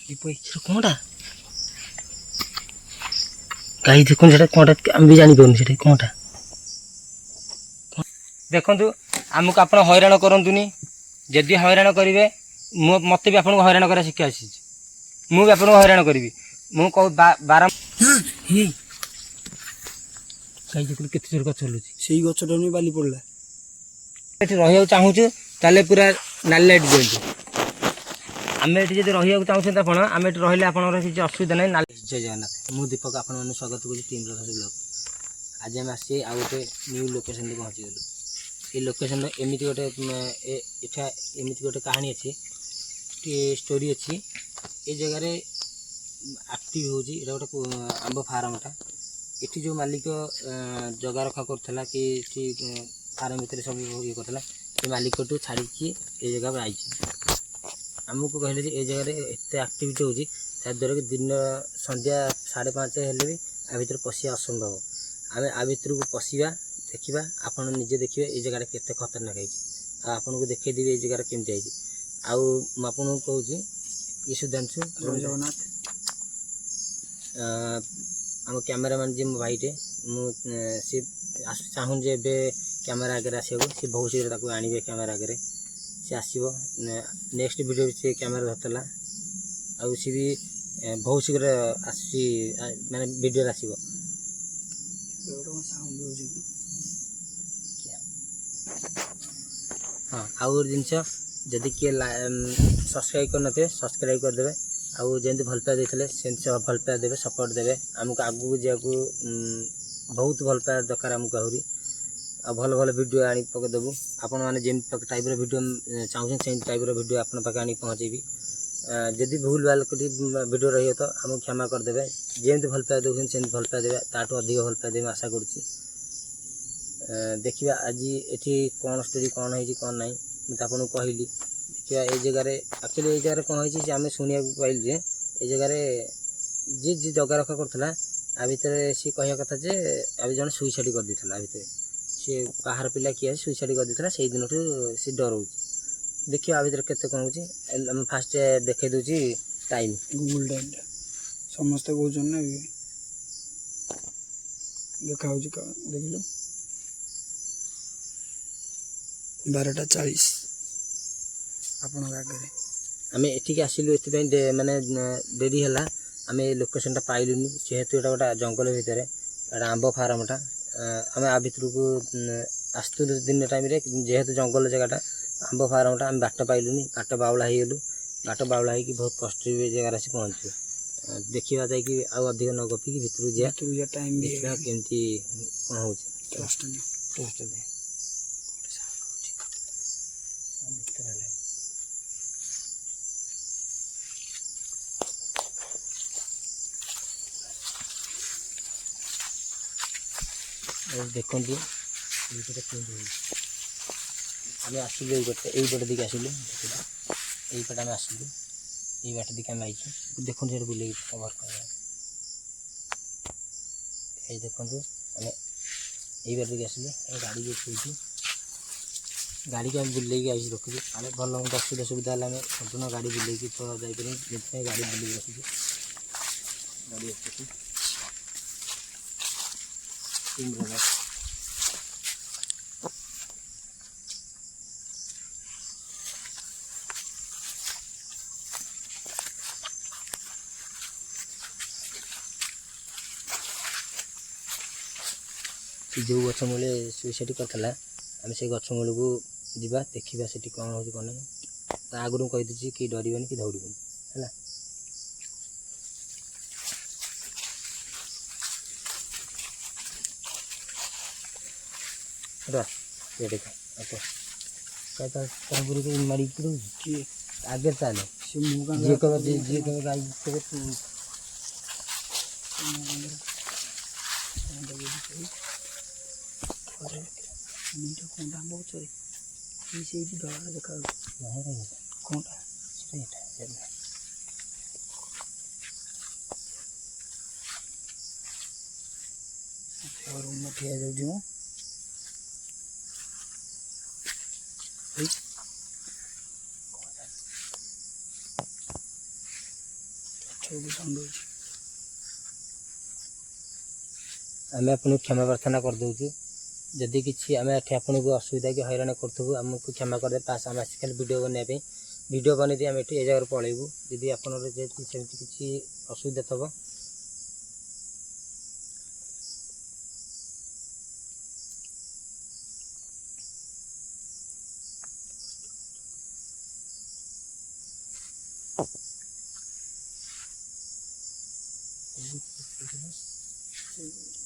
कौनटा गाई देखो कौनटा आम भी जानी पार्नी से कौनटा देखु आमको आप हैरान करतुनि जदि हैरान करेंगे मत भी आपको हैरान करा शिक्षा आसी मुझे आपको हैरान करी मुझे बार गाई देखो के जोर गच चलुची से गचटा नहीं बाली पड़ा रहा चाहूँ ताले पूरा नाली लाइट दिंतु आम ये रहा चाहते आप आम ये रही आप किसी असुविधा ना जय जगन्नाथ मु दीपक आप स्वागत करुँच टीम रथ ब्लॉग आज आम आसी आउ गोटे न्यू लोकेशन पहुँची गलु ये लोकेशन एमती गोटे एटा एमती गोटे कहानी अच्छी स्टोरी अच्छी ये जगार एक्टिव हो गोटे आंब फार्मटा ये जो मालिक जगा रखा करा कि फार्म भितर सब ये करता ये मालिक छाड़ी ये जगह आई आमको कहले ये जगह एत एक्टिविटी हो द्वारा कि दिन संध्या 5:30 हेल्ले भी आ भर पशिया असंभव आम आ भर को पशिया देखा आपड़ निजे देखिए ये जगह केते खतरनाक है आपन को देखदेवी ये जगह केमती आई आपको कहूँ ये सुधांशु जगन्नाथ आम कैमेरामैन जी मो भाईटे सी चाहूँ जे कैमेरा आगे आसो सी बहुत शीघ्र आणवे कैमेरा आगे सी आसो नेक्स्ट वीडियो से कैमेरा धरला आउ सी भी बहुत शीघ्र आसी माने वीडियो आसो हाँ आउ जिनस जदि किए सब्सक्राइब करनथे सब्सक्राइब करदे आउ जमी भल पाया देते से भल पाया देवे सपोर्ट देवे आमको आगू जाकू बहुत भल पाया दरकार आमको आहरी आ भल भल वीडियो आनी पकईदेबू आपण मैंने जमी टाइप वीडियो चाहूँ से टाइप वीडियो आप पाखे आनी पहुँचेबी जदि भूल भाल वीडियो रही तो आमको क्षमा करदे जमी भल पाया दौरान से भल पाया देवे ताठू अधिक भल पाया देवे आशा करुँची देखा आज ये कौन स्टोरी कौन है कौन ना मुझे आपको कहली देखा ये जगार एक्चुअली ये जगह कौन है आम शुणा पाइल जे ये जगार जी जी जगा रखा करा आ भितर सी कह कथा जे आ जन सुइसाइड कर देता भितर सी बाहर पिला किए सुइसाइड कर देता से दिन सी डर देखिए आ भितर केते कौन हो फास्ट देखे दूची टाइम गूगल टाइम समस्त कहते देखा देख लो 12:40 आपण आगे आम एठिक आसिलु ये माने डेरी है आम लोकेशन पाइलुनि जेहेतु यहाँ गोटे जंगल भितर एटा आंब फार्मटा आम आ भर को आसलु दिन टाइम जेहेतु जंगल जगहटा आंब फार्मटा आम बाट पाइलुनि बाट बाउला होगलु बाट बाउला हो बहुत कष्ट जगार आसी पहुँचु देखा जाकि आउ अधिक न गपिक भितर जा टाइम देखा केमती कौन हो देखु आम आसलु ये दिखे आसलु ये पटे आम आसलु ये बाट दिखे आम आई देखो बुले कवर कर देखु आम ये बाट दिखे आसलु गाड़ी भी गाड़ी को आम बुले आई रखुଛୁ आम भल असुविधा सुविधा है आम संपूर्ण गाड़ी बुले तो जापर गाड़ी बुले रखुଛୁ गाड़ी आसुଛି जो गछ मूल सुइसाइड करता आम से गछ मूल को जा देखा से कौन हो कौन ना आगुरी कहीदी कि डरबनी कि दौड़बनी है मारी आगे चले जी जी गाई देखा कौनटा ठिया जाऊँ ପଛକୁ ସାଉଣ୍ଡ ହେଉଛି। ଆମେ ଆପଣଙ୍କୁ କ୍ଷମା ପ୍ରାର୍ଥନା କରିଦେଉଛୁ। ଯଦି କିଛି ଆମେ ଏଠି ଆପଣଙ୍କୁ ଅସୁବିଧା କି ହଇରାଣ କରୁଥିବୁ ଆମକୁ କ୍ଷମା କରିଦେବେ। ପାସ୍ ଆମେ ଆସି ଖାଲି ଭିଡ଼ିଓ ବନେଇବା ପାଇଁ ଭିଡ଼ିଓ ବନେଇଦେଇ ଆମେ ଏଠି ଏ ଜାଗାରୁ ପଳେଇବୁ। ଯଦି ଆପଣଙ୍କର ଯେହେତୁ ସେମିତି କିଛି ଅସୁବିଧା ଥିବ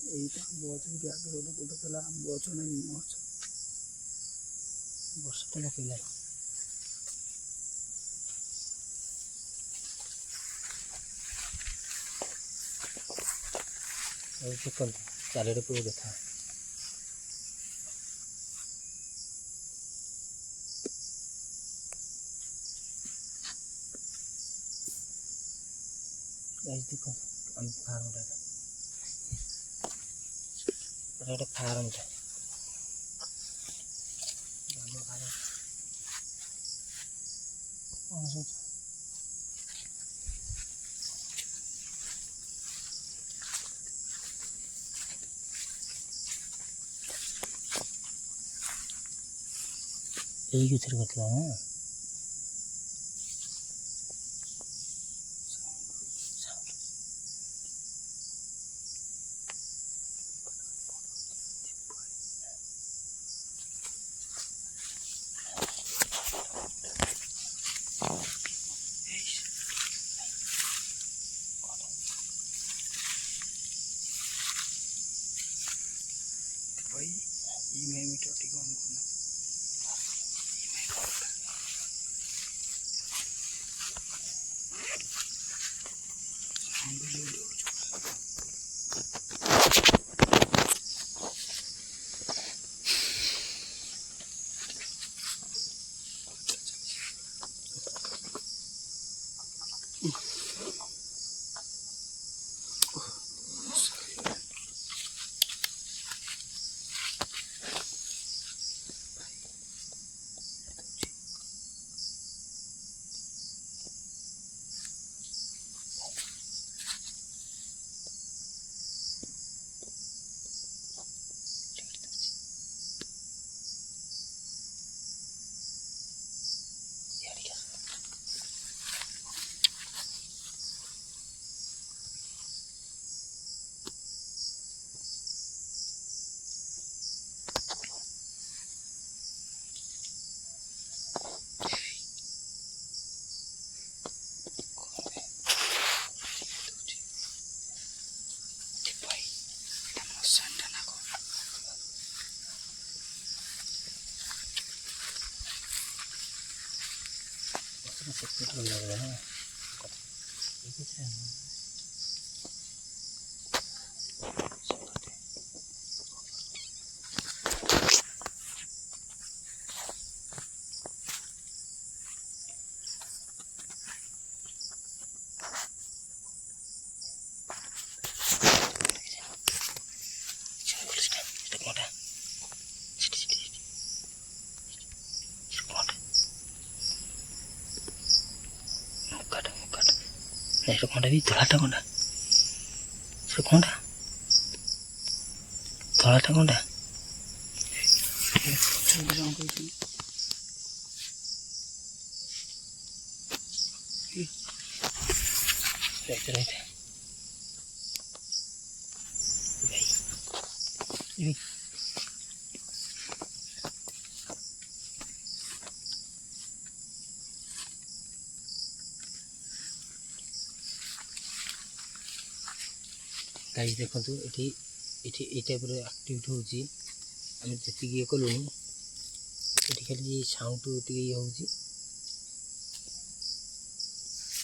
এইଟା ଆମ୍ବ ଗଛ ଏଠି ଆଗରେ ଗୋଟେ କୋଉଟା ଥିଲା ଆମ୍ବ ଗଛ ନା ନିମ ଗଛ। ବର୍ଷାଟା ପକେଇଲାଣି। ଆଉ ଦେଖନ୍ତୁ ଚାରିଆଡ଼େ ପୁରା ଦେଖା। ଦେଖନ୍ତୁ ଆମ ଫାର୍ମଟା ଗୋଟେ ଫାର୍ମଟା ଆମ ଫାର୍ମ କ'ଣ ସବୁ ଏଇ ଗଛରେ କରିଥିଲା ନା भाई ये मीटर टिक ऑन करना ସେପଟେ ଲଗା ନା এটা কোনটা ବି ଧଳାଟା କୋনଟା ସେ କୋନଟା ଧଳାଟା କୋନଟା गाइस देखो ये ये टाइप एक्टिविटी होची आम जी ये कलुनी ये खाली साउंड टे ये हो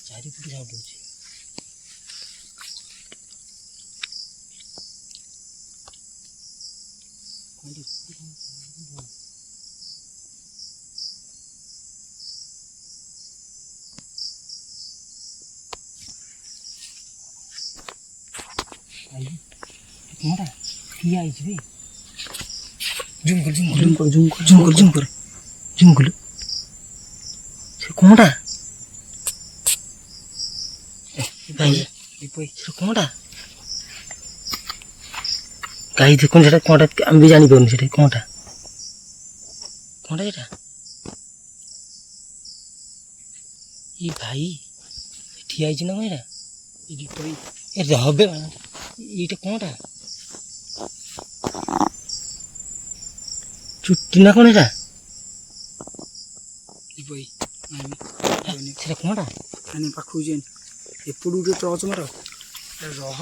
चारिपटे साउंड हो कौनटा किया आइछबे जूम कर जूम कर जूम कर जूम कर जूम कर जूम कर जूम कर से कौनटा ଭାଇ ଦୀପଇ ସେଟା କ'ଣଟା ଗାଈ ଦେଖୁନ ସେଟା କ'ଣଟା ଆମେ ବି ଜାଣିପାରୁନି ସେଟା କ'ଣଟା ସେଟା ଇ ଭାଇ ଠିଆ ହେଇଛି ନା କ'ଣ ଏଇଟା ଏ ଦୀପଇ ଏ হবে এইটা কোনটা চুটি না কোন এটা দীপই আমি সেটা কোনটা আমি পাখু যাই এপটু ଗୋଟେ ଟର୍ଚ୍ଚ ମାର ରହ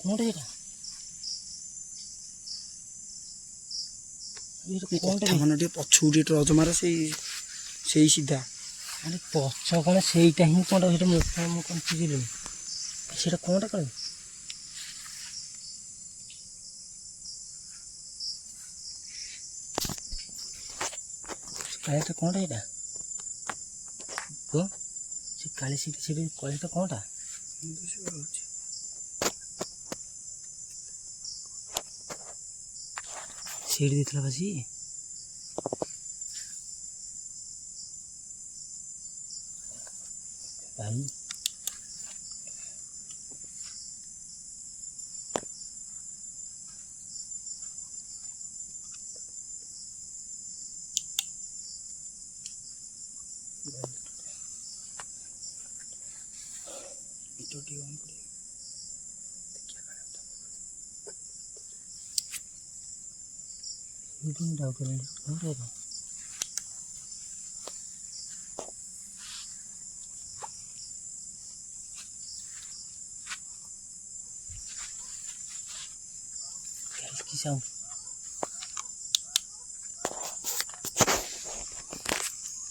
কোনটা এটা କଥା ମାନେ ଟିକେ ପଛକୁ ଟିକେ ଟର୍ଚ୍ଚ ମାର ସେଇ ସିଧା ଆରେ ପଛ କ'ଣ ସେଇଟା ହିଁ କ'ଣଟା ସେଇଟା ମୁଁ କନଫ୍ୟୁଜ୍ ହେଲିଣି ସେଇଟା କ'ଣଟା କଣ କାଳିଟା କ'ଣଟା ଏଇଟା କୁହ ସେ କାଳି ସେଠି କଳିଟା କ'ଣଟା ସେଇଠି ଦେଇଥିଲା ବାସି ଭାଇ ডাউট ହେଲାଣି কি সাউন্ড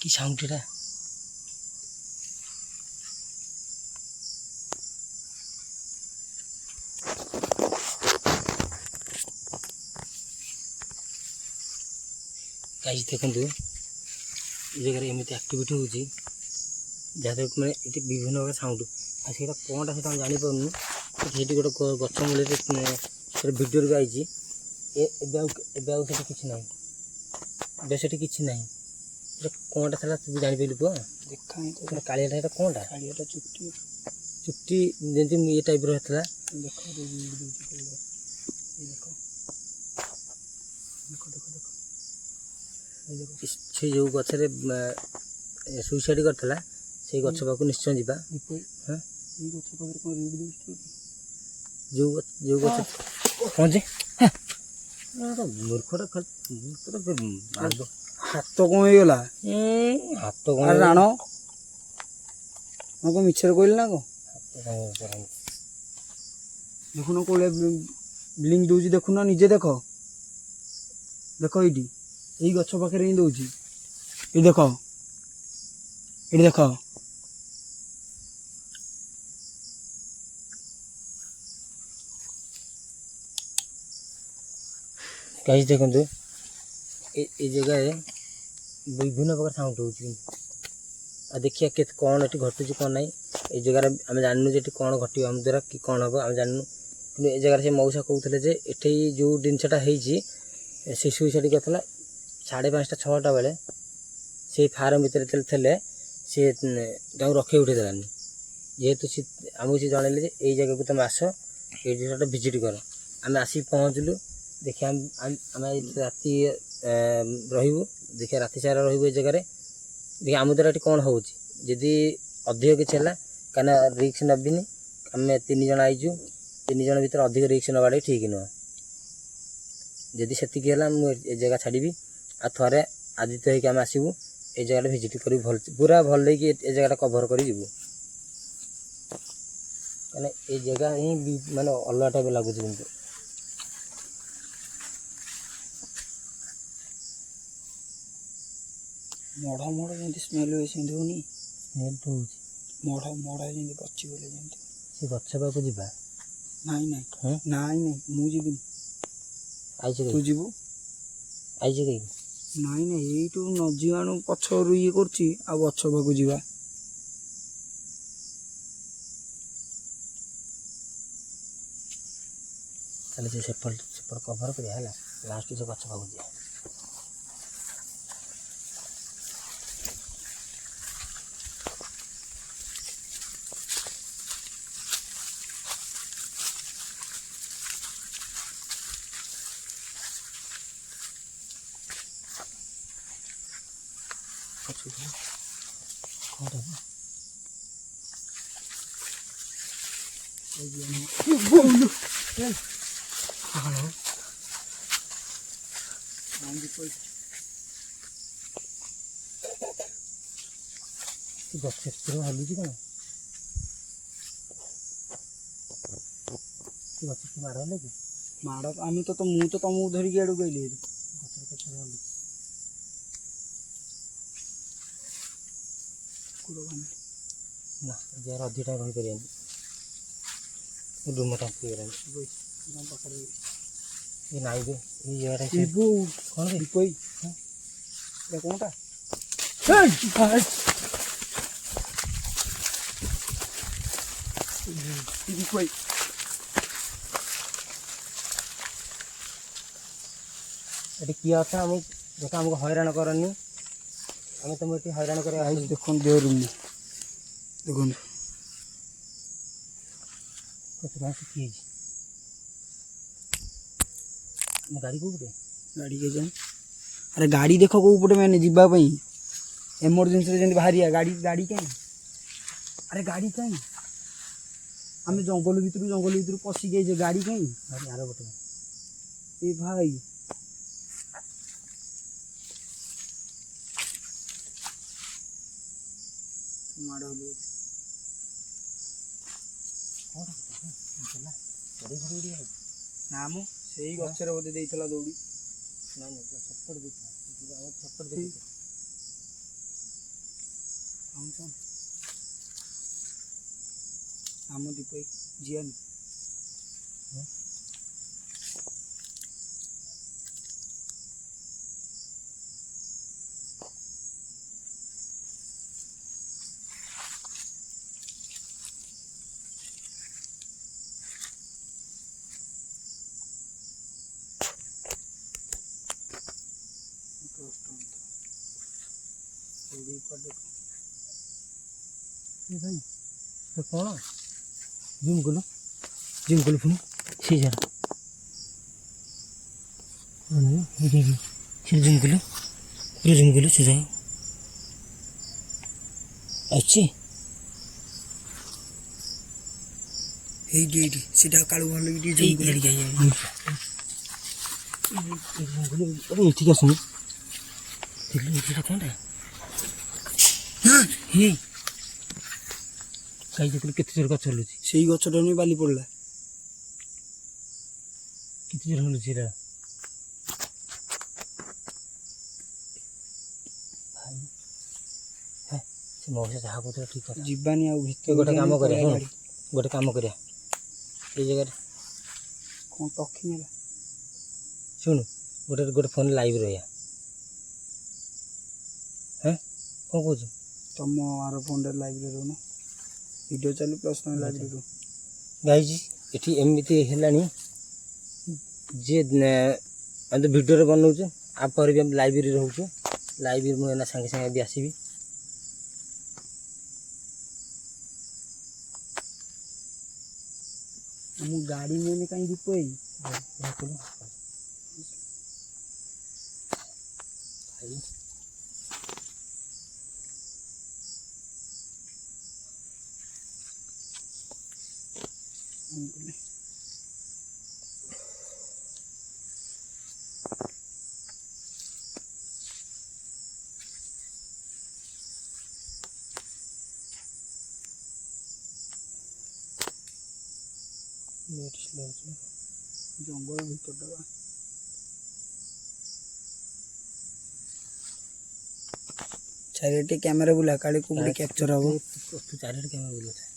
কি সাউন্ড এটা গাইজ দেখନ୍ତୁ ଏ ଜାଗାରେ ଏମିତି ଆକ୍ଟିଭିଟି ହେଉଛି ଯାହାଦ୍ୱାରା ମାନେ ଏଠି ବିଭିନ୍ନ ପ୍ରକାର ସାଉଣ୍ଡ ଆଉ ସେଇଟା କ'ଣଟା ସେଇଟା ଆମେ ଜାଣିପାରୁନୁ ସେଇଠି ଗୋଟେ ଗଛ ମୂଳରେ ସେଟା ଭିଡ଼ିଓରେ ବି ଆଇଛି ଏବେ ଆଉ ସେଠି କିଛି ନାହିଁ ଏବେ ସେଠି କିଛି ନାହିଁ ସେଟା କ'ଣଟା ଥିଲା ତୁ ଜାଣିପାରିଲୁ ପୁଅ ଦେଖା ସେଟା କାଳିଆଟା ସେଇଟା କ'ଣ କାଳିଆଟା ଚୁଟି ଯେମିତି ଇଏ ଟାଇପ୍ର ଥିଲା ଦେଖ ସେ ଯେଉଁ ଗଛରେ ସୁଇସାଇଡ଼ କରିଥିଲା ସେଇ ଗଛ ପାଖକୁ ନିଶ୍ଚୟ ଯିବା ହଁ ଏଇ ଗଛ ପାଖରେ କ'ଣ ରେଡ୍ ଦେଉଛି ଯେଉଁ ଗଛ କ'ଣ ଯେ ମୂର୍ଖଟା ହାତ କ'ଣ ହେଇଗଲା ହାତ କ'ଣ ରାଣ ମୁଁ କ'ଣ ମିଛରେ କହିଲି ନା କ'ଣ ଦେଖୁନ କୋଉଭଳିଆ ବ୍ଲିଙ୍କ୍ ଦେଉଛି ଦେଖୁନ ନିଜେ ଦେଖ ଏଇଠି ଏଇ ଗଛ ପାଖରେ ହିଁ ଦେଉଛି ଏଇଠି ଦେଖ ଗାଇଜ ଦେଖନ୍ତୁ ଏ ଜାଗାରେ ବିଭିନ୍ନ ପ୍ରକାର ସାଉଣ୍ଡ ହେଉଛି ଆଉ ଦେଖିବା କେତେ କ'ଣ ଏଠି ଘଟୁଛି କ'ଣ ନାହିଁ ଏ ଜାଗାରେ ଆମେ ଜାଣିନୁ ଯେ ଏଠି କ'ଣ ଘଟିବ ଆମ ଦ୍ୱାରା କି କ'ଣ ହେବ ଆମେ ଜାଣିନୁ କିନ୍ତୁ ଏ ଜାଗାରେ ସେ ମଉସା କହୁଥିଲେ ଯେ ଏଠି ଯେଉଁ ଜିନିଷଟା ହେଇଛି ସେ ସୁଇସାଇଡ଼ କରିଥିଲା 5:30 6ଟା ବେଳେ ସେଇ ଫାର୍ମ ଭିତରେ ଥିଲେ ସେ ତାଙ୍କୁ ରଖେଇ ଉଠେଇ ଦେଲାନି ଯେହେତୁ ସେ ଆମକୁ ସେ ଜଣେଇଲେ ଯେ ଏଇ ଜାଗାକୁ ତୁମେ ଆସ ଏଇ ଜିନିଷଟା ଭିଜିଟ୍ କର ଆମେ ଆସିକି ପହଞ୍ଚିଲୁ ଦେଖିବା ଆମେ ରାତି ରହିବୁ ଦେଖିବା ରାତି ସାରା ରହିବୁ ଏ ଜାଗାରେ ଦେଖିବା ଆମ ଦ୍ୱାରା ଏଠି କ'ଣ ହେଉଛି ଯଦି ଅଧିକ କିଛି ହେଲା କାହିଁକିନା ରିକ୍ସ ନେବିନି ଆମେ 3 ଜଣ ଆଇଛୁ 3 ଜଣ ଭିତରେ ଅଧିକ ରିକ୍ସ ନେବାଟା ଠିକ୍ ନୁହଁ ଯଦି ସେତିକି ହେଲା ମୁଁ ଏ ଜାଗା ଛାଡ଼ିବି ଆଉ ଥରେ ଆଦିତ୍ୟ ହେଇକି ଆମେ ଆସିବୁ ଏ ଜାଗାଟା ଭିଜିଟ୍ କରିବୁ ଭଲ ପୁରା ଭଲ ହେଇକି ଏ ଜାଗାଟା କଭର୍ କରି ଯିବୁ କାହିଁକିନା ଏ ଜାଗା ହିଁ ମାନେ ଅଲଗା ଟାଇପ୍ ଲାଗୁଛି କିନ୍ତୁ ମଢ଼ ଯେମିତି ସ୍ମେଲ୍ ହୁଏ ସେମିତି ହେଉନି ସ୍ମେଲ୍ ତ ହେଉଛି ମଢ଼ ଯେମିତି ପଚି ଗଲେ ଯେମିତି ସେ ଗଛ ପାଖକୁ ଯିବା ନାଇଁ ମୁଁ ଯିବିନି ତୁ ଯିବୁ ଆଇଛୁ କାହିଁକି ନାଇଁ ଏଇଠୁ ନ ଯିବାଣୁ ପଛରୁ ଇଏ କରୁଛି ଆଉ ଗଛ ପାଖକୁ ଯିବା ତାହେଲେ ସେ ସେପଟ କଭର୍ କରିବା ହେଲା ଲାଷ୍ଟକୁ ସେ ଗଛ ପାଖକୁ ଯିବା ଗଛ ହଲୁଛି କ'ଣ ଗଛ ମାଡ଼ ହେଲେ କି ମାଡ଼ ମୁଁ ତ ତମକୁ ଧରିକି ଆଡ଼କୁ କହିଲି ଗଛରେ କେତେ ହଲୁଛି ନା ଯାହାର ଅଧିକ ଟାଇମ୍ ରହିପାରିବାନି ଡୁମ ଟାଙ୍କି ହେଇଗଲାଣି ପାଖରେ ଏ ନାଇଁ ବେ ଏଇ ଜାଗାଟା କ'ଣ ଦୀପଇ କ'ଣଟା ଦୀପଇ ଏଠି କିଏ ଅଛ ଆମକୁ ଦେଖ ଆମକୁ ହଇରାଣ କରନି ଆମେ ତୁମ ଏଠି ହଇରାଣ କରିବା ଦେଖନ୍ତୁ ଦେହ ରୁମ୍ ଦେଖନ୍ତୁ କିଏ ହେଇଛି ଆମ ଗାଡ଼ି କେଉଁପଟେ ଗାଡ଼ି କେ ଯାଏ ଆରେ ଗାଡ଼ି ଦେଖ କେଉଁ ପଟେ ମାନେ ଯିବା ପାଇଁ ଏମର୍ଜେନ୍ସିରେ ଯେମିତି ବାହାରିବା ଗାଡ଼ି କାହିଁ ଆରେ ଗାଡ଼ି କାହିଁ ଆମେ ଜଙ୍ଗଲ ଭିତରୁ ପଶିକି ଯାଇଛେ ଗାଡ଼ି କାହିଁ ଆର ପଟେ ଏ ଭାଇ ମାଡ଼ ନା ମୁଁ ସେଇ ଗଛରେ ବୋଧେ ଦେଇଥିଲା ଦୌଡ଼ି ଆମ ଦୀପ ଜିଆନି ଭାଇ କ'ଣ ଜୁମ୍ କଲୁ ପୁଣି ସେ ଯାର ସେ ଜୁମ୍ କଲୁ ପୁରା ଜୁମ୍ କଲୁ ସେ ଯାଅ ଅଛି এইটি সেটা কালো ভালো ঠিক আছে କ'ଣଟା ଗାଈ ଦେଖିଲୁ କେତେ ଜୋର ଗଛ ହଲୁଛି ସେଇ ଗଛଟା ନେଇ ବାଲି ପଡ଼ିଲା କେତେ ଜୋର ହଲୁଛି ଏଇଟା ଭାଇ ସେ ମଣିଷ ଯାହା କହୁଥିଲା ଠିକ୍ କଥା ଯିବାନି ଆଉ ଭିତରେ ଗୋଟେ କାମ କରିବା ଗୋଟେ କାମ କରିବା ଏଇ ଜାଗାରେ କ'ଣ ଟକି ନେଲା ଶୁଣୁ ଗୋଟେ ଫୋନ୍ ଲାଇଭ୍ ରହିବା ହଁ କ'ଣ କହୁଛୁ ତମ ଆର ଫୋନ୍ରେ ଲାଇଭ୍ରେ ରହୁନ ଭିଡ଼ିଓ ଚାଲୁ ପ୍ଲସ୍ ତମେ ଲାଇଭ୍ରେ ରୁହ ଗାଇଛି ଏଠି ଏମିତି ହେଲାଣି ଯେ ଆମେ ତ ଭିଡ଼ିଓରେ ବନାଉଛୁ ଆ ପରେ ବି ଆମେ ଲାଇବ୍ରେରୀ ରହୁଛୁ ଲାଇବ୍ରେରୀ ମୁଁ ଏନା ସାଙ୍ଗେ ସାଙ୍ଗେ ବି ଆସିବି ଆମ ଗାଡ଼ି ନେଇନି କାହିଁ ଦୀପ ଭାଇ ଜଙ୍ଗଲ ଭିତରଟା ଚାରିଆଡ଼େ କ୍ୟାମେରା ବୁଲା କାଳେ କୋଉଠି କ୍ୟାପଚର ହବ ଚାରିଆଡ଼େ କ୍ୟାମେରା ବୁଲୁଥାଏ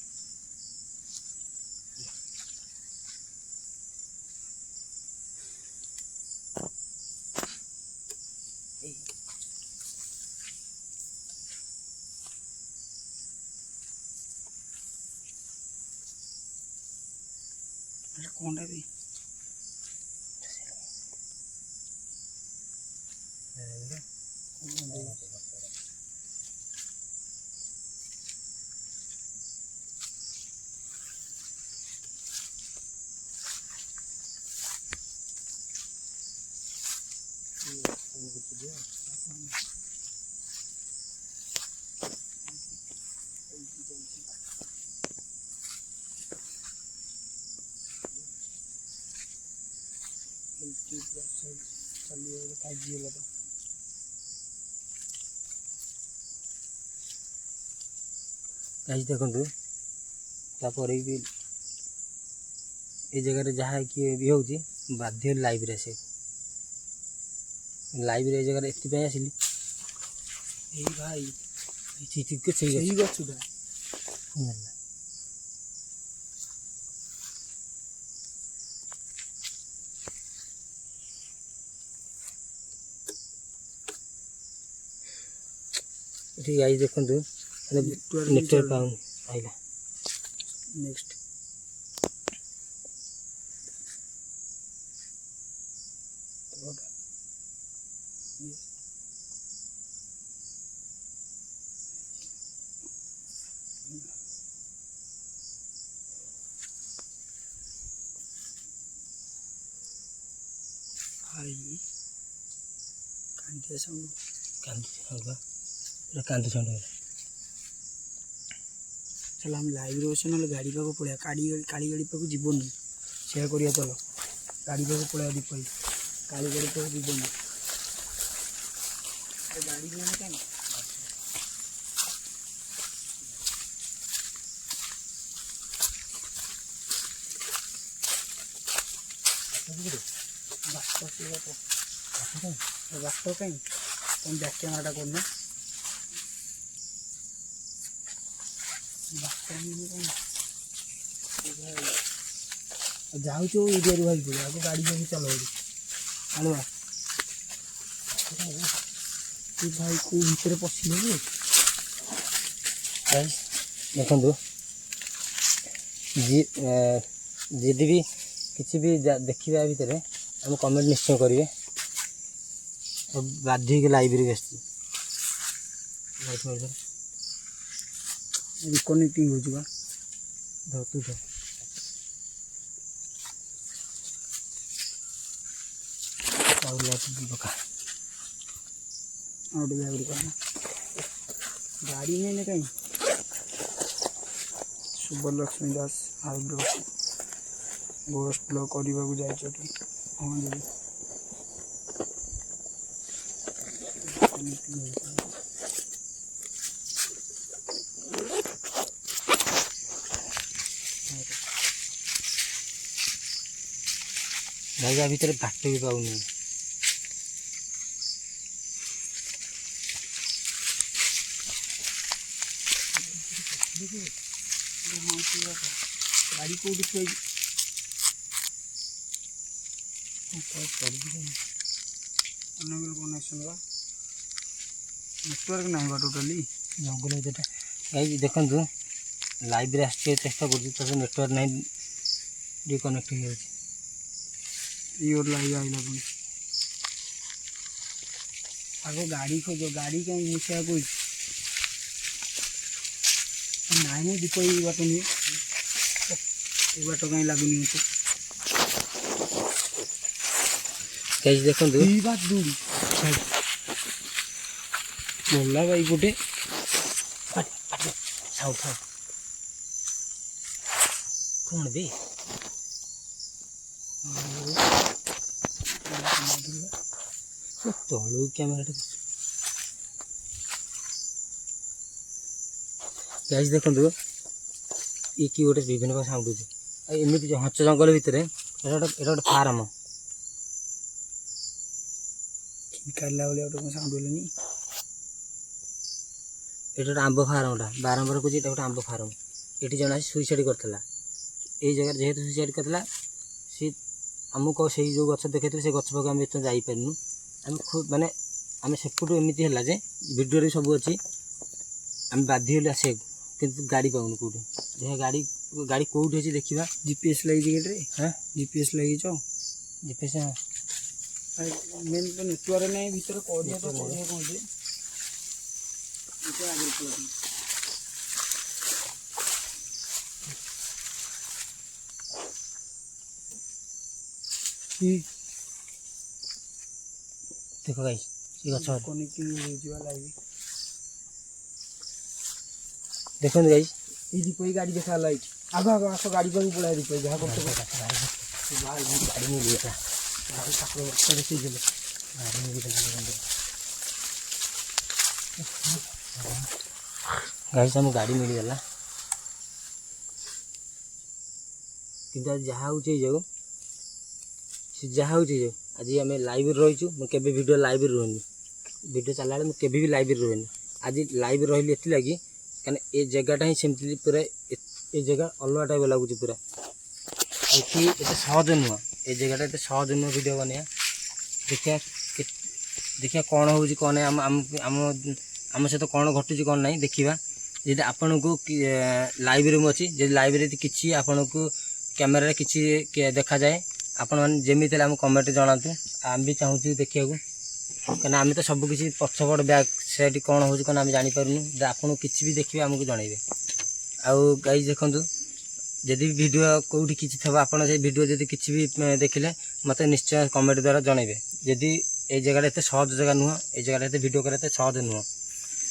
କ'ଣଟା ବି चलिए 5G ହେଲା ତ गाइस देखंतु तापर भी ए जगह जहाँ किए भी होची बाध्य लाइव रे से लाइव रे जगह एति पे आसिली ए भाई ठीक के सही गछुदा ठीक गाइस देखंतु नेटवर्क पाउन आइला नेक्स्ट भाई कांतिया साउंड कांदु छंड चल हम लाइव रे बसे ना गाड़ी पाक पड़िया काली गाड़ी पाक जीवनी सेया करिया चलो गाड़ी पाक पड़िया दीपई काली गाड़ी पाक जीवनी गाड़ी लेने कहीं रास्ता कहीं तुम बैक कैमरा करना जाऊ चो एरिया रू भाई बोले आगे गाड़ी में चलो हेलो तू भाई को भीतर पसिले रे गाइस देखंतु जी जदि भी किसी भी देखिबा भीतर हम कमेंट निश्चय करिवे और बाध्य के लाइब्रेरी बेस्ती लाइट मार रिकनेक्टिंग हो जुगा धर तू धर और लाइट दी बका आउट बैग करना गाड़ी में ने कहीं सुबर लक्ष्मी दास आइब्रो गोस्ट ब्लॉक करबा को जाय छथि हां जी गाइस भीतर बाट भी पाउनी गाड़ी को दिखाई अनबिल कनेक्शन बा नेटवर्क नहीं बा टोटली जंगल भीतर गाइस देखंतु लाइव रे आस्ते चेष्टा करछु तो नेटवर्क नहीं डिकनेक्ट हो जाଉଛି योर लाइव आइला पुणी आगो गाड़ी खोजो गाड़ी कहीं मिसा कोई नहीं नहीं दीप ये बाट नहीं ये बाट कहीं लगुनि मत गाइस देखंतु ई बात दूरी बोला भाई गोटे साउ साउ कौन बे तलू कैमरा गाइस देखंतु ये कि गोटे विभिन्न प्रकार साउंड होची एमती जो हच जंगल भितर एटा गोटे फार्म निकालला वाले ऑटो में साउंड होलेनी एटा गोटे आंब फार्मटा बारंबार को एटा गोटे आंब फार्म एटी जन सुइसाइड करथला ए जगह जेहेतु सुइसाइड करथला सी हमको से जो गछ देखते से गछ पाक आम एत जापरनु आम खूब माने आम सेपटू एमती है जे भिडियो सब अच्छी आम बाध्य आसे किंतु गाड़ी पाऊनु कौटे देख गाड़ी गाड़ी कौटे अच्छी देखा जीपीएस लगी गेट्रे हाँ जीपीएस लगी छो जीपीएस मेन तो नेटवर्क नहीं भीतर कोडिया तो कोडिया कोन जे इसे आगे चलो देखो गाइस ये गछ कनेक्टिंग हो जिवा लाइव देखो गाइस ये दीपई गाड़ी देखा लाइट आगो आगो आसो गाड़ी पर पड़ा दीपई जहाँ करते गाड़ी में लिया गाइस हम गाड़ी मिलगला କିନ୍ତୁ ଆଜି ଯାହା ହେଉଛି ହେଇଯାଉ ସେ ଯାହା ହେଉଛି ହେଇଯାଉ ଆଜି ଆମେ ଲାଇଭରେ ରହିଛୁ ମୁଁ କେବେ ଭିଡ଼ିଓ ଲାଇଭରେ ରୁହେନି ଭିଡ଼ିଓ ଚାଲିଲା ବେଳେ ମୁଁ କେବେ ବି ଲାଇଭରେ ରୁହେନି ଆଜି ଲାଇଭରେ ରହିଲି ଏଥିଲାଗି କାରଣ ଏ ଜାଗାଟା ହିଁ ସେମିତି ପୁରା ଏ ଜାଗା ଅଲଗା ଟାଇପ୍ ଲାଗୁଛି ପୁରା ଏଠି ଏତେ ସହଜ ନୁହଁ ଏ ଜାଗାଟା ଏତେ ସହଜ ନୁହଁ ଭିଡ଼ିଓ ବନେଇବା ଦେଖିବା କ'ଣ ହେଉଛି କ'ଣ ନାହିଁ ଆମ ଆମ ସହିତ କ'ଣ ଘଟୁଛି କ'ଣ ନାହିଁ ଦେଖିବା ଯଦି ଆପଣଙ୍କୁ ଲାଇଭରେ ମୁଁ ଅଛି ଯଦି ଲାଇଭରେ କିଛି ଆପଣଙ୍କୁ କ୍ୟାମେରାରେ କିଛି ଦେଖାଯାଏ ଆପଣମାନେ ଯେମିତି ହେଲେ ଆମକୁ କମେଣ୍ଟ ଜଣାନ୍ତୁ ଆମେ ବି ଚାହୁଁଛୁ ଦେଖିବାକୁ କାହିଁକିନା ଆମେ ତ ସବୁକିଛି ପଛପଟ ବ୍ୟାକ୍ ସାଇଡ଼୍ କ'ଣ ହେଉଛି କ'ଣ ଆମେ ଜାଣିପାରୁନୁ ଯଦି ଆପଣଙ୍କୁ କିଛି ବି ଦେଖିବେ ଆମକୁ ଜଣାଇବେ ଆଉ ଗାଇସ୍ ଦେଖନ୍ତୁ ଯଦି ବି ଭିଡ଼ିଓ କେଉଁଠି କିଛି ଥିବ ଆପଣ ସେଇ ଭିଡ଼ିଓ ଯଦି କିଛି ବି ଦେଖିଲେ ମୋତେ ନିଶ୍ଚୟ କମେଣ୍ଟ ଦ୍ୱାରା ଜଣାଇବେ ଯଦି এই ଜାଗାଟା ଏତେ ସହଜ ଜାଗା ନୁହଁ এই ଜାଗାଟା ଏତେ ଭିଡ଼ିଓ କରିବା ଏତେ ସହଜ ନୁହଁ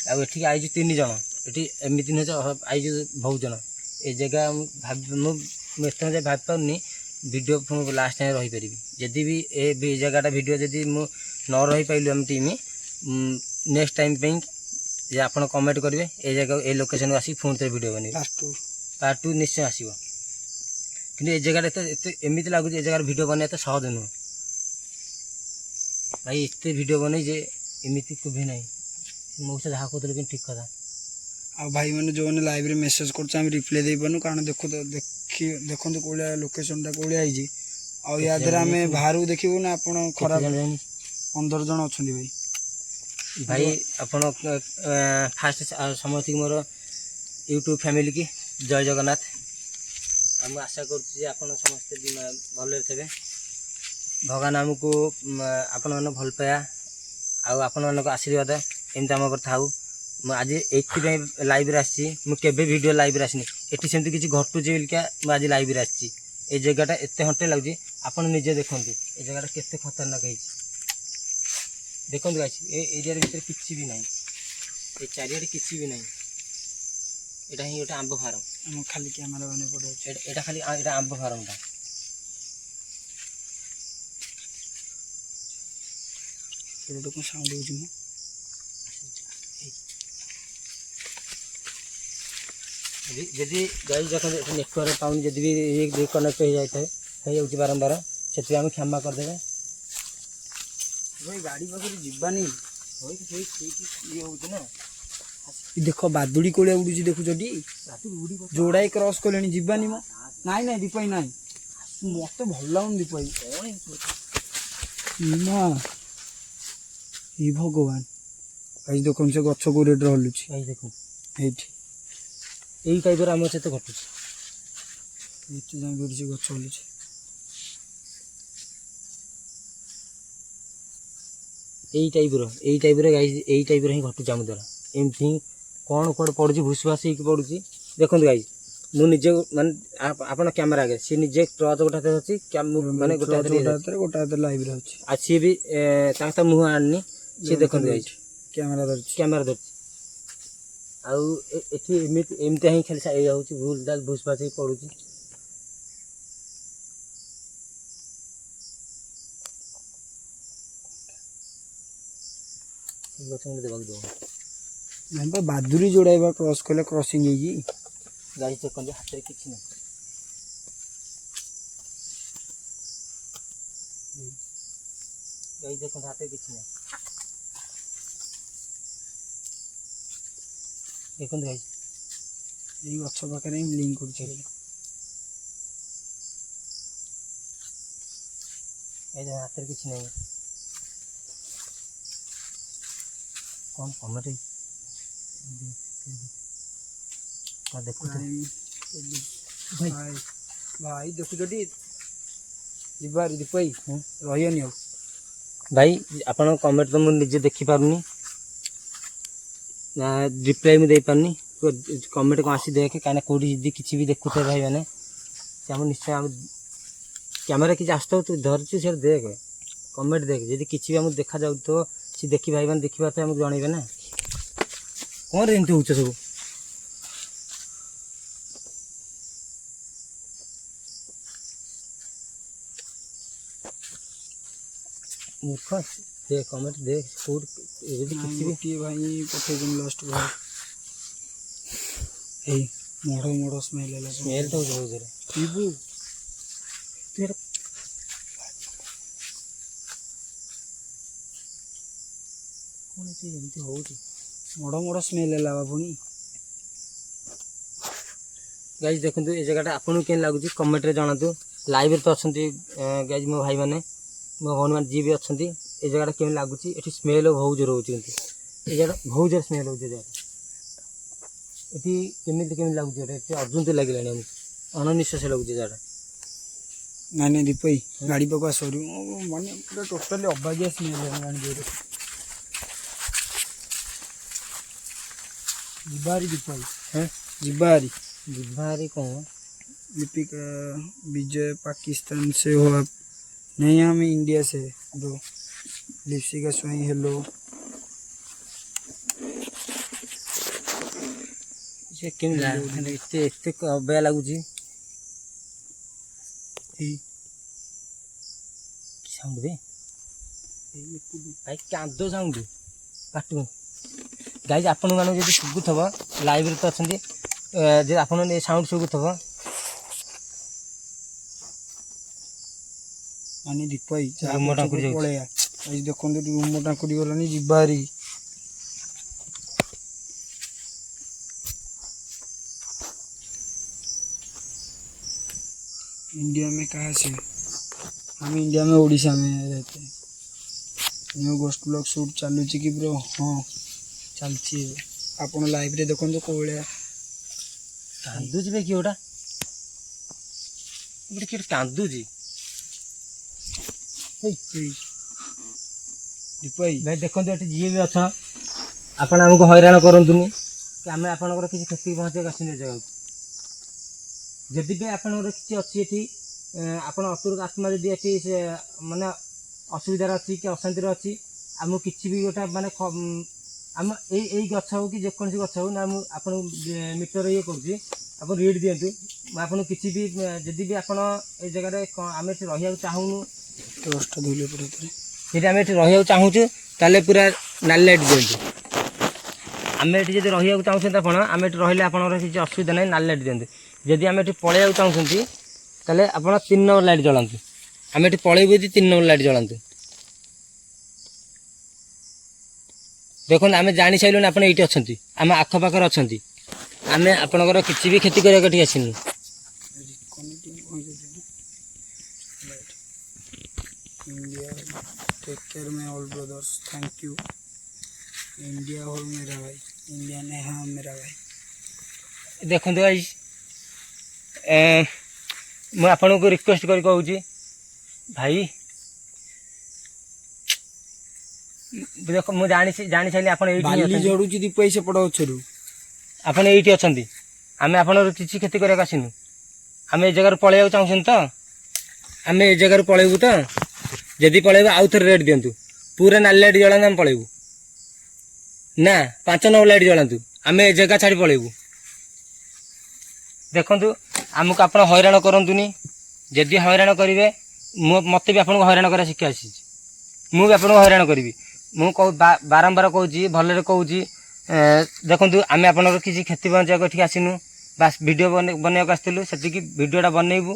ଆଉ ଏଠିକି ଆଇଛୁ 3 ଜଣ ଏଠି ଏମିତି ନୁହେଁ ଯେ ଆଇଛୁ ବହୁତ ଜଣ ଏ ଜାଗା ମୁଁ ଏତେ ଯାଏ ଭାବିପାରୁନି ଭିଡ଼ିଓ ଲାଷ୍ଟ ଟାଇମ୍ ରହିପାରିବି ଯଦି ବି ଏ ଜାଗାଟା ଭିଡ଼ିଓ ଯଦି ମୁଁ ନ ରହିପାରିଲୁ ଆମ ଟିମ୍ ନେକ୍ସଟ ଟାଇମ୍ ପାଇଁ ଯେ ଆପଣ କମେଣ୍ଟ କରିବେ ଏ ଜାଗା ଏ ଲୋକେସନକୁ ଆସିକି ପୁଣି ଥରେ ଭିଡ଼ିଓ ବନେଇବେ ପାର୍ଟ 2 ନିଶ୍ଚୟ ଆସିବ କିନ୍ତୁ ଏ ଜାଗାଟା ଏତେ ଏମିତି ଲାଗୁଛି ଏ ଜାଗାରେ ଭିଡ଼ିଓ ବନେଇବା ଏତେ ସହଜ ନୁହଁ ଭାଇ ଏତେ ଭିଡ଼ିଓ ବନେଇ ଯେ ଏମିତି କେବେ ନାହିଁ ମୋ ସହ ଯାହା କହୁଥିଲେ କିନ୍ତୁ ଠିକ୍ କଥା ଆଉ ଭାଇମାନେ ଯେଉଁମାନେ ଲାଇଭରେ ମେସେଜ୍ କରୁଛୁ ଆମେ ରିପ୍ଲାଏ ଦେଇପାରୁନୁ କାରଣ ଦେଖନ୍ତୁ କେଉଁଭଳିଆ ଲୋକେସନଟା କେଉଁଭଳିଆ ହେଇଛି ଆଉ ୟା ଦେହରେ ଆମେ ବାହାରକୁ ଦେଖିବୁ ନା ଆପଣ ଖରାପ 15 ଜଣ ଅଛନ୍ତି ଭାଇ ଭାଇ ଆପଣ ଫାଷ୍ଟ ସମସ୍ତଙ୍କୁ ମୋର ୟୁଟ୍ୟୁବ୍ ଫ୍ୟାମିଲି କି ଜୟ ଜଗନ୍ନାଥ ଆଉ ମୁଁ ଆଶା କରୁଛି ଯେ ଆପଣ ସମସ୍ତେ ଭଲରେ ଥିବେ ଭଗବାନ ଆମକୁ ଆପଣମାନଙ୍କୁ ଭଲ ପାଇବା ଆଉ ଆପଣମାନଙ୍କ ଆଶୀର୍ବାଦ ଏମିତି ଆମ ଉପରେ ଥାଉ ମୁଁ ଆଜି ଏଇଥିପାଇଁ ଲାଇଭରେ ଆସିଛି ମୁଁ କେବେ ଭିଡ଼ିଓ ଲାଇଭରେ ଆସିନି ଏଠି ସେମିତି କିଛି ଘଟୁଛି ବୋଲିକା ମୁଁ ଆଜି ଲାଇଭରେ ଆସିଛି ଏ ଜାଗାଟା ଏତେ ହଣ୍ଟେ ଲାଗୁଛି ଆପଣ ନିଜେ ଦେଖନ୍ତୁ ଏ ଜାଗାଟା କେତେ ଖତରନାକ ହେଇଛି ଦେଖନ୍ତୁ ଗାଇସ୍ ଏ ଏରିଆରେ ଭିତରେ କିଛି ବି ନାହିଁ ଏ ଚାରିଆଡ଼େ କିଛି ବି ନାହିଁ ଏଇଟା ହିଁ ଗୋଟେ ଆମ୍ବ ଫାର୍ମ ଆମ ଖାଲି କ୍ୟାମେରା ମାନେ ପଡ଼େ ଏଇଟା ଖାଲି ଏଇଟା ଆମ୍ବ ଫାର୍ମଟା ଏଇଟା କ'ଣ ସାଉଣ୍ଡ ହେଉଛି ମୁଁ ଯଦି ଗାଈ ଦେଖନ୍ତୁ ଏଠି ନେଟୱାର୍କ ପାଉନି ଯଦି ବି ରିକନେକ୍ଟ ହେଇଯାଉଛି ବାରମ୍ବାର ସେଥିପାଇଁ ଆମେ କ୍ଷମା କରିଦେବେ ଭାଇ ଗାଡ଼ି ପାଖରେ ଯିବାନି ସେଇ ଇଏ ହେଉଛି ନା ଦେଖ ବାଦୁଡ଼ି କୋଳିଆ ଉଡ଼ୁଛି ଦେଖୁଛଟି ଯୋଡ଼ାଏ କ୍ରସ୍ କଲେଣି ଯିବାନି ମ ନାଇଁ ନାଇଁ ଦୀପାଇ ନାଇଁ ମତେ ଭଲ ଲାଗୁନି ଦୀପାଇ ନା ଇ ଭଗବାନ ଭାଇ ଦେଖନ୍ତୁ ସେ ଗଛ କୋଉ ରେଟ୍ରେ ହଲୁଛି ଭାଇ ଦେଖୁ ଏଇଠି ଏଇ ଟାଇପ୍ର ଆମ ସହିତ ଘଟୁଛି ଏଇଠି ଯାଇ ପଡ଼ୁଛି ଗଛ ହଲୁଛି ଏଇ ଟାଇପ୍ର ଗାଈ ଏଇ ଟାଇପ୍ର ହିଁ ଘଟୁଛି ଆମ ଦ୍ୱାରା ଏମିତି ହିଁ କ'ଣ କୁଆଡ଼େ ପଡ଼ୁଛି ଭୁସଭାସ ହେଇକି ପଡ଼ୁଛି ଦେଖନ୍ତୁ ଗାଈ ମୁଁ ନିଜେ ମାନେ ଆପଣ କ୍ୟାମେରା ଆଗରେ ସିଏ ନିଜେ ଟର୍ଚ୍ଚ ଗୋଟେ ହାତରେ ଅଛି ମାନେ ଗୋଟେ ହାତରେ ଲାଇଭରେ ଅଛି ଆଉ ସିଏ ବି ତାଙ୍କ ମୁହଁ ଆଣିନି ସିଏ ଦେଖନ୍ତୁ ଗାଈ କ୍ୟାମେରା ଧରିଛି ଆଉ ଏଠି ଏମିତିଆ ହିଁ ଖାଲି ଇଏ ହେଉଛି ଭୁଲଭାଲ ଭୁସଭାସ ହେଇକି ପଡ଼ୁଛି ଗଛ ଦେବାକୁ ଦେବ ନାଇଁ ବା ବାଦୁଡ଼ି ଯୋଡ଼ାଇବା କ୍ରସ୍ କଲେ କ୍ରସିଂ ହେଇକି ଗାଈ ଦେଖନ୍ତୁ ହାତରେ କିଛି ନାହିଁ ଗାଈ ଦେଖନ୍ତୁ ହାତରେ କିଛି ନାହିଁ ଦେଖନ୍ତୁ ଗାଈ ଏଇ ଗଛ ପାଖରେ ହିଁ ଲିଙ୍କ୍ କରୁଛି ଏଇ ହାତରେ କିଛି ନାହିଁ କ'ଣ କମେଣ୍ଟ ଦେଖୁଛ ଭାଇ ଦେଖୁଛଟି ଯିବାରି ଦୀପାଇ ରହିବନି ଆଉ ଭାଇ ଆପଣଙ୍କ କମେଣ୍ଟ ତ ମୁଁ ନିଜେ ଦେଖିପାରୁନି ନା ରିପ୍ଲାଏ ମୁଁ ଦେଇପାରୁନି କମେଣ୍ଟ କ'ଣ ଆସି ଦେଖେ କାହିଁକିନା କେଉଁଠି ଯଦି କିଛି ବି ଦେଖୁଥିବେ ଭାଇମାନେ ସେ ଆମ ନିଶ୍ଚୟ ଆମ କ୍ୟାମେରା କିଛି ଆସୁଥିବ ତୁ ଧରିଛୁ ସେଟା ଦେଖେ କମେଣ୍ଟ ଦେଖେ ଯଦି କିଛି ବି ଆମକୁ ଦେଖାଯାଉଥିବ ସେ ଦେଖି ଭାଇମାନେ ଦେଖିପାରୁଥିବେ ଆମକୁ ଜଣେଇବେ ନା କ'ଣ ଏମିତି ହେଉଛ ସବୁ ମୂର୍ଖ ଦେ କମେଣ୍ଟ ଦେ କୋଉଠି ଯଦି କିଛି ବି ଗୋଟିଏ ଭାଇ ପଠେଇଛନ୍ତି ଲାଷ୍ଟ ଭାଇ ଏଇ ମଡ଼ ମଡ଼ ସ୍ମେଲ୍ ହେଲା ସ୍ମେଲ୍ ତ ହେଉଛି ବହୁତ ଜୋରେ ପିଇବୁ ତୁ ଏଇଟା କ'ଣ ଏମିତି ହେଉଛି ମଡ଼ ମଡ଼ ସ୍ମେଲ୍ ହେଲା ବା ପୁଣି ଗାଇଜ୍ ଦେଖନ୍ତୁ ଏ ଜାଗାଟା ଆପଣଙ୍କୁ କେମିତି ଲାଗୁଛି କମେଣ୍ଟରେ ଜଣାନ୍ତୁ ଲାଇଭ୍ରେ ତ ଅଛନ୍ତି ଗାଇଜ୍ ମୋ ଭାଇମାନେ ମୋ ଭଉଣୀମାନେ ଯିଏ ବି ଅଛନ୍ତି ଏ ଜାଗାଟା କେମିତି ଲାଗୁଛି ଏଠି ସ୍ମେଲ୍ ବହୁତ ଜୋର ହେଉଛି କିନ୍ତୁ ଏ ଜାଗାଟା ବହୁତ ଜୋର ସ୍ମେଲ୍ ହେଉଛି ଏ ଜାଗାଟା ଏଠି କେମିତି ଲାଗୁଛି ଏଠି ଏଠି ଅଜନ୍ତ ଲାଗିଲାଣି ଆମକୁ ଅଣନିଶ୍ୱାସ ଲାଗୁଛି ଏ ଜାଗାଟା ନାଇଁ ନାଇଁ ଦୀପ ଭାଇ ଗାଡ଼ି ପାଖକୁ ଆସରୁ ମାନେ ପୁରା ଟୋଟାଲି ଅବାଗିଆ ସ୍ମେଲ୍ ହେଲାଣି ଜୋରେ ଯିବା ହାରି ଦୀପ ଭାଇ ହଁ ଯିବା ହାରି ଯିବାହାରି କ'ଣ दीपिका विजय पाकिस्तान से हो आप नहीं हम इंडिया से ब्रो लिप्सिका स्वाई हेलो ସେ କେମିତି ଏତେ ଏତେ ଅବାଗିଆ ଲାଗୁଛି କି ସାଉଣ୍ଡ ବେ ଭାଇ କାନ୍ଦ ସାଉଣ୍ଡ କାଟୁ ଗାଇଜ୍ ଆପଣମାନଙ୍କୁ ଯଦି ଶୁଭୁଥିବ ଲାଇଭ୍ରେ ତ ଅଛନ୍ତି ଯଦି ଆପଣ ଏ ସାଉଣ୍ଡ ଶୁଭୁଥିବ ମାନେ ଦୀପ ଭାଇ ରୁମ ଟାଙ୍କୁରି ଯାଉଛି ପଳେଇବା ଏଇ ଦେଖନ୍ତୁ ରୁମ ଟାଙ୍କୁରି ଗଲାଣି ଯିବା ହାରି इंडिया में कहाँ से हम इंडिया में ओडिशा में रहते हैं न्यू गोस्ट ब्लॉग शूट चालू कि ब्रो हाँ चलती आप लाइव रे देखो कौलिया କାନ୍ଦୁଛି ବେ କିଏ ଗୋଟା ଗୋଟେ କିଏ କାନ୍ଦୁଛି ଦୀପ ଭାଇ ଭାଇ ଦେଖନ୍ତୁ ଏଠି ଯିଏ ବି ଅଛ ଆପଣ ଆମକୁ ହଇରାଣ କରନ୍ତୁନି କି ଆମେ ଆପଣଙ୍କର କିଛି କ୍ଷତି ପହଞ୍ଚିବାକୁ ଆସିନି ଏ ଜାଗାକୁ ଯଦି ବି ଆପଣଙ୍କର କିଛି ଅଛି ଏଠି ଆପଣ ଅତୁର ଆତ୍ମା ଯଦି ଏଠି ସେ ମାନେ ଅସୁବିଧାରେ ଅଛି କି ଅଶାନ୍ତିରେ ଅଛି ଆମକୁ କିଛି ବି ଗୋଟେ ମାନେ ଆମ ଏଇ ଗଛ ହଉ କି ଯେକୌଣସି ଗଛ ହଉ ନା ମୁଁ ଆପଣଙ୍କୁ ମିଟର ଇଏ କରୁଛି ଆପଣ ରେଟ୍ ଦିଅନ୍ତୁ ମୁଁ ଆପଣଙ୍କୁ କିଛି ବି ଯଦି ବି ଆପଣ ଏଇ ଜାଗାରେ ଆମେ ଏଠି ରହିବାକୁ ଚାହୁଁନୁ ଯଦି ଆମେ ଏଠି ରହିବାକୁ ଚାହୁଁଛୁ ତାହେଲେ ପୁରା ନାଲି ଲାଇଟ୍ ଦିଅନ୍ତୁ ଆମେ ଏଠି ଯଦି ରହିବାକୁ ଚାହୁଁଛନ୍ତି ଆପଣ ଆମେ ଏଠି ରହିଲେ ଆପଣଙ୍କର କିଛି ଅସୁବିଧା ନାହିଁ ନାଲି ଲାଇଟ୍ ଦିଅନ୍ତୁ ଯଦି ଆମେ ଏଠି ପଳେଇବାକୁ ଚାହୁଁଛନ୍ତି ତାହେଲେ ଆପଣ 3 ନମ୍ବର ଲାଇଟ୍ ଜଳାନ୍ତୁ ଆମେ ଏଠି ପଳେଇବୁ ଯଦି 3 ନମ୍ବର ଲାଇଟ୍ ଜଳାନ୍ତୁ ଦେଖନ୍ତୁ ଆମେ ଜାଣିସାରିଲୁଣି ଆପଣ ଏଇଠି ଅଛନ୍ତି ଆମ ଆଖପାଖରେ ଅଛନ୍ତି ଆମେ ଆପଣଙ୍କର କିଛି ବି କ୍ଷତି କରିବାକୁ ଏଠି ଆସିନୁ इंडिया टेक केयर में all brothers thank you India हो मेरा भाई इंडिया ने हाँ मेरा भाई ଦେଖନ୍ତୁ ଭାଇ ମୁଁ ଆପଣଙ୍କୁ ରିକ୍ୱେଷ୍ଟ କରି କହୁଛି ଭାଇ ଦେଖ ମୁଁ ଜାଣିସାରିଲି ଆପଣ ଏଇଠି ବାଲି ଜଡୁଛି ଦୀପ ଭାଇ ସେପଟ ଗଛରୁ ଆପଣ ଏଇଠି ଅଛନ୍ତି ଆମେ ଆପଣଙ୍କର କିଛି କ୍ଷତି କରିବାକୁ ଆସିନୁ ଆମେ ଏ ଜାଗାରୁ ପଳେଇବାକୁ ଚାହୁଁଛନ୍ତି ତ ଆମେ ଏ ଜାଗାରୁ ପଳେଇବୁ ତ ଯଦି ପଳେଇବୁ ଆଉ ଥରେ ରେଟ୍ ଦିଅନ୍ତୁ ପୁରା ନାଲି ଲାଇଟ୍ ଜଳାନ୍ତୁ ଆମେ ପଳେଇବୁ ନା 5 ନମ୍ବର ଲାଇଟ୍ ଜଳାନ୍ତୁ ଆମେ ଏ ଜାଗା ଛାଡ଼ି ପଳେଇବୁ ଦେଖନ୍ତୁ ଆମକୁ ଆପଣ ହଇରାଣ କରନ୍ତୁନି ଯଦି ହଇରାଣ କରିବେ ମୋତେ ବି ଆପଣଙ୍କୁ ହଇରାଣ କରିବା ଶିକ୍ଷା ଆସିଛି ମୁଁ ବି ଆପଣଙ୍କୁ ହଇରାଣ କରିବି ମୁଁ ବାରମ୍ବାର କହୁଛି ଭଲରେ କହୁଛି ଦେଖନ୍ତୁ ଆମେ ଆପଣଙ୍କର କିଛି କ୍ଷତି ପହଞ୍ଚିବାକୁ ଏଠିକି ଆସିନୁ ବାସ୍ ଭିଡ଼ିଓ ବନେଇବାକୁ ଆସିଥିଲୁ ସେତିକି ଭିଡ଼ିଓଟା ବନେଇବୁ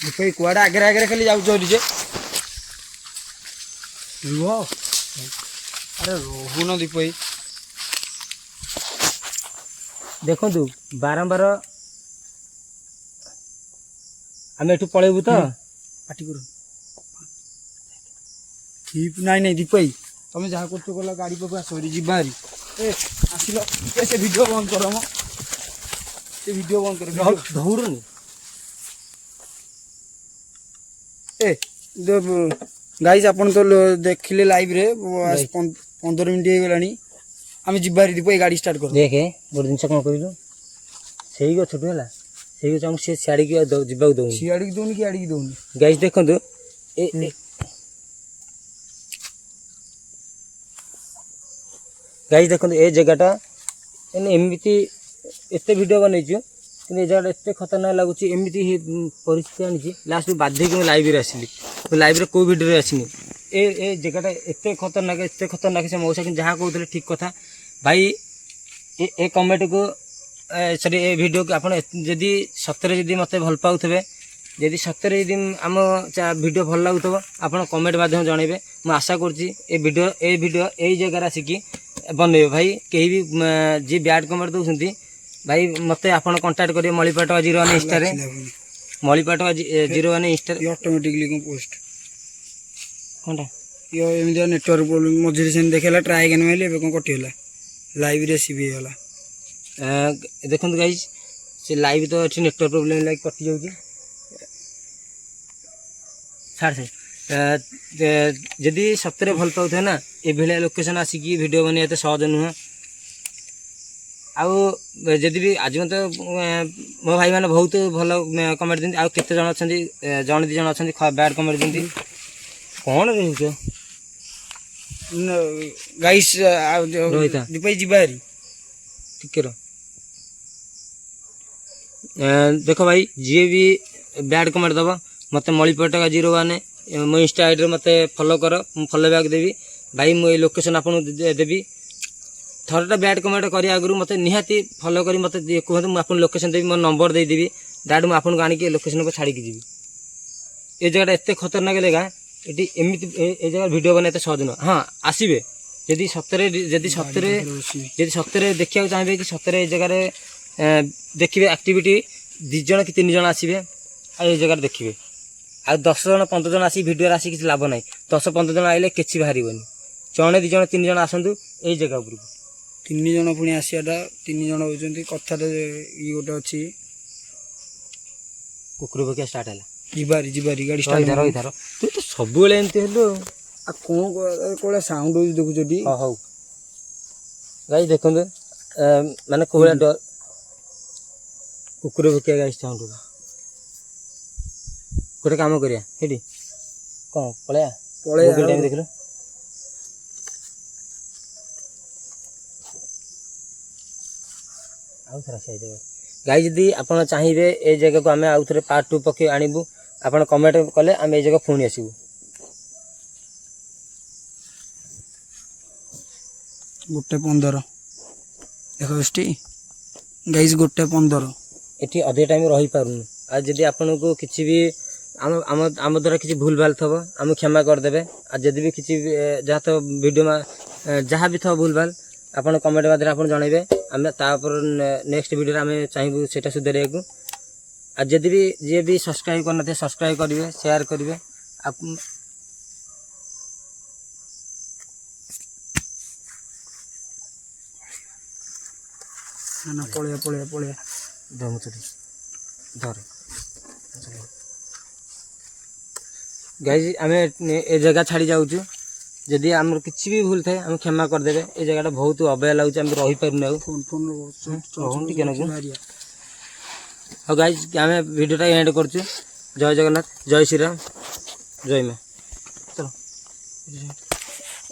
ଦୀପ ଭାଇ କୁଆଡ଼େ ଆଗରେ ଆଗରେ ଖାଲି ଯାଉଛ ଯେ ରୁହ ଆରେ ରହୁନ ଦୀପ ଭାଇ ଦେଖନ୍ତୁ ବାରମ୍ବାର ଆମେ ଏଠୁ ପଳେଇବୁ ତ ପାଟି କରୁ ନାଇଁ ନାଇଁ ଦୀପ ଭାଇ ତମେ ଯାହା କରୁଛ ଗଲା ଗାଡ଼ି ପାଖକୁ ଆସ ଯିବା ହାରି ଆସିଲ ସେ ଭିଡ଼ିଓ ବନ୍ଦ କର ମ ସେ ଭିଡ଼ିଓ ବନ୍ଦ କର ଦୌଡ଼ୁନି ଗାଇସ୍ ଆପଣ ତ ଦେଖିଲେ ଲାଇଭରେ 15 ମିନିଟ୍ ହେଇଗଲାଣି ଆମେ ଯିବା ହାରି ଦୀପ ଭାଇ ଗାଡ଼ି ଷ୍ଟାର୍ଟ କର ଦେଖେ ଗୋଟେ ଜିନିଷ କ'ଣ କହିଲୁ ସେଇ ଗଛଠୁ ହେଲା ସେଇ ଗଛ ଆମକୁ ସେ ସିଆଡ଼ିକି ଯିବାକୁ ଦେଉନି ସିଆଡ଼ିକି ଦେଉନି କି ଆଡ଼ିକି ଦେଉନି ଗାଇସ୍ ଦେଖନ୍ତୁ ଗାଇସ୍ ଦେଖନ୍ତୁ ଏ ଜାଗାଟା ଏମିତି ଏତେ ଭିଡ଼ିଓ ବନେଇଛୁ କିନ୍ତୁ ଏ ଜାଗାଟା ଏତେ ଖତରନାକ ଲାଗୁଛି ଏମିତି ପରିସ୍ଥିତି ଆଣିଛି ଲାଷ୍ଟକୁ ବାଧ୍ୟ ହେଇକି ମୁଁ ଲାଇଭ୍ରେ ଆସିଲି। ମୁଁ ଲାଇଭ୍ରେ କେଉଁ ଭିଡ଼ିଓରେ ଆସିନି। ଏ ଜାଗାଟା ଏତେ ଖତରନାକ ସେ ମଉସା କିନ୍ତୁ ଯାହା କହୁଥିଲେ ଠିକ୍ କଥା। ଭାଇ ଏ କମେଣ୍ଟକୁ ସରି ଏ ଭିଡ଼ିଓକୁ ଆପଣ ଯଦି ସତରେ ଯଦି ମୋତେ ଭଲ ପାଉଥିବେ, ଯଦି ସତରେ ଯଦି ଆମ ଭିଡ଼ିଓ ଭଲ ଲାଗୁଥିବ ଆପଣ କମେଣ୍ଟ ମାଧ୍ୟମରେ ଜଣାଇବେ। ମୁଁ ଆଶା କରୁଛି ଏ ଭିଡ଼ିଓ ଏଇ ଜାଗାରେ ଆସିକି ବନେଇବେ। ଭାଇ କେହି ବି ଯିଏ ବ୍ୟାଡ଼୍ କମେଣ୍ଟ ଦେଉଛନ୍ତି ଭାଇ ମୋତେ ଆପଣ କଣ୍ଟାକ୍ଟ କରିବେ ମଳିପାଟକା 01 ଇନଷ୍ଟାରେ, ମଳିପାଟକା 01 ଇନଷ୍ଟାରେ। ଅଟୋମେଟିକଲି କ'ଣ ପୋଷ୍ଟ କ'ଣଟା ଏମିତି ନେଟୱାର୍କ ପ୍ରୋବ୍ଲେମ୍ ମଝିରେ ସେମିତି ଦେଖେଇଲା, ଟ୍ରାଏ କେନ୍ ମାଇଲି ଏବେ କ'ଣ କଟିଗଲା, ଲାଇଭ୍ ରେସିପି ହେଇଗଲା। ଦେଖନ୍ତୁ ଗାଇସ୍ ସେ ଲାଇଭ୍ ତ ଏଠି ନେଟୱାର୍କ ପ୍ରୋବ୍ଲେମ୍ ଲାଗି କଟିଯାଉଛି। ଛାଡ଼ ଯଦି ସତରେ ଭଲ ପାଉଥିବେ ନା ଏଭଳିଆ ଲୋକେସନ୍ ଆସିକି ଭିଡ଼ିଓ ବନେଇବା ଏତେ ସହଜ ନୁହଁ। ଆଉ ଯଦି ବି ଆଜି ମୋତେ ମୋ ଭାଇମାନେ ବହୁତ ଭଲ କମେଣ୍ଟ ଦିଅନ୍ତି, ଆଉ କେତେ ଜଣ ଅଛନ୍ତି ଜଣେ ଦୁଇ ଜଣ ଅଛନ୍ତି ବ୍ୟାଡ଼୍ କମେଣ୍ଟ ଦିଅନ୍ତି। କ'ଣ ରହୁଛ ଗାଇସ୍ ଦୀପାଇ ଯିବା ହେରି ଟିକେ ର। ଦେଖ ଭାଇ ଯିଏ ବି ବ୍ୟାଡ଼୍ କମେଣ୍ଟ ଦେବ ମୋତେ ମଳିପଟକା 01 ମୋ ଇନଷ୍ଟା ଆଇଡ଼ିରେ ମୋତେ ଫଲୋ କର, ମୁଁ ଫଲୋ ବ୍ୟାକ୍ ଦେବି। ଭାଇ ମୁଁ ଏଇ ଲୋକେସନ୍ ଆପଣଙ୍କୁ ଦେବି। ଥରଟା ବ୍ୟାଡ଼୍ କମେଣ୍ଟ କରିବା ଆଗରୁ ମୋତେ ନିହାତି ଫଲୋ କରି ମୋତେ କୁହନ୍ତୁ, ମୁଁ ଆପଣଙ୍କୁ ଲୋକେସନ୍ ଦେବି, ମୋ ନମ୍ବର ଦେଇଦେବି। ଡାଇରେକ୍ଟ ମୁଁ ଆପଣଙ୍କୁ ଆଣିକି ଲୋକେସନ୍ ଉପରେ ଛାଡ଼ିକି ଯିବି। ଏ ଜାଗାଟା ଏତେ ଖତରନାକ ଜାଗା, ଏଠି ଏମିତି ଏ ଜାଗାରେ ଭିଡ଼ିଓ ବନେଇବା ଏତେ ସହଜ ନୁହଁ। ହଁ ଆସିବେ ଯଦି ସତରେ ଦେଖିବାକୁ ଚାହିଁବେ କି ସତରେ ଏ ଜାଗାରେ ଦେଖିବେ ଆକ୍ଟିଭିଟି 2 ଜଣ କି 3 ଜଣ ଆସିବେ ଆଉ ଏ ଜାଗାରେ ଦେଖିବେ। ଆଉ 10 ଜଣ 15 ଜଣ ଆସିକି ଭିଡ଼ିଓରେ ଆସିକି କିଛି ଲାଭ ନାହିଁ। 10-15 ଜଣ ଆଇଲେ କିଛି ବାହାରିବନି। ଜଣେ 2 ଜଣ 3 ଜଣ ଆସନ୍ତୁ ଏଇ ଜାଗା ଉପରକୁ। 3 ଜଣ ପୁଣି ଆସିବାଟା 3 ଜଣ ହେଉଛନ୍ତି କଥାରେ ଇଏ ଗୋଟେ ଅଛି। କୁକୁର ଭୋକିଆ ଷ୍ଟାର୍ଟ ହେଲା। ଯିବାରି ଗାଡ଼ି ରହିଥାର ତୁ ତ ସବୁବେଳେ ଏମିତି ହେଲୁ। ଆଉ କୋଉଭଳିଆ ସାଉଣ୍ଡ ହେଉଛି ଦେଖୁଛଟି। ହଉ ଗାଈ ଦେଖନ୍ତୁ ମାନେ କୋଉଭଳିଆ ଡର କୁକୁର ଭୋକିଆ ଗାଈ ସାଉଣ୍ଡ। ଗୋଟେ କାମ କରିବା ସେଇଠି କ'ଣ ପଳେଇବା ଟାଇମ୍ ଦେଖିଲୁ। ଆଉ ଥରେ ଆସିବା ଗାଈ ଯଦି ଆପଣ ଚାହିଁବେ ଏଇ ଜାଗାକୁ ଆମେ ଆଉ ଥରେ ପାର୍ଟ 2 ପକେଇ ଆଣିବୁ, ଆପଣ କମେଣ୍ଟ କଲେ ଆମେ ଏଇ ଜାଗା ପୁଣି ଆସିବୁ। 1:15 ଦେଖ ଗାଇସ୍ 1:15 ଏଠି ଅଧିକ ଟାଇମ୍ ରହିପାରୁନୁ। ଆଉ ଯଦି ଆପଣଙ୍କୁ କିଛି ବି ଆମ ଦ୍ୱାରା କିଛି ଭୁଲ ଭାଲ ଥିବ ଆମକୁ କ୍ଷମା କରିଦେବେ। ଆଉ ଯଦି ବି କିଛି ଯାହା ତ ଭିଡ଼ିଓ ଯାହା ବି ଥିବ ଭୁଲ ଭାଲ ଆପଣ କମେଣ୍ଟ ମାଧ୍ୟମରେ ଆପଣ ଜଣାଇବେ। ଆମେ ତାପରେ ନେକ୍ସଟ ଭିଡ଼ିଓରେ ଆମେ ଚାହିଁବୁ ସେଇଟା ସୁଧାରିବାକୁ। ଆଉ ଯଦି ବି ଯିଏ ବି ସବସ୍କ୍ରାଇବ୍ କରିନଥିବେ ସବସ୍କ୍ରାଇବ୍ କରିବେ, ସେୟାର କରିବେ। ପଳେଇବା ଧରେ ଗାଈ ଆମେ ଏ ଜାଗା ଛାଡ଼ି ଯାଉଛୁ। ଯଦି ଆମର କିଛି ବି ଭୁଲ ଥାଏ ଆମେ କ୍ଷମା କରିଦେବେ। ଏ ଜାଗାଟା ବହୁତ ଅବାଗିଆ ଲାଗୁଛି, ଆମେ ରହିପାରୁନୁ ଆଉ ଟିକେ ନାକୁ। ଆଉ ଗାଈ ଆମେ ଭିଡ଼ିଓଟା ଏଣ୍ଡ କରୁଛୁ। ଜୟ ଜଗନ୍ନାଥ, ଜୟ ଶ୍ରୀରାମ, ଜୟ ମା। ଚलो।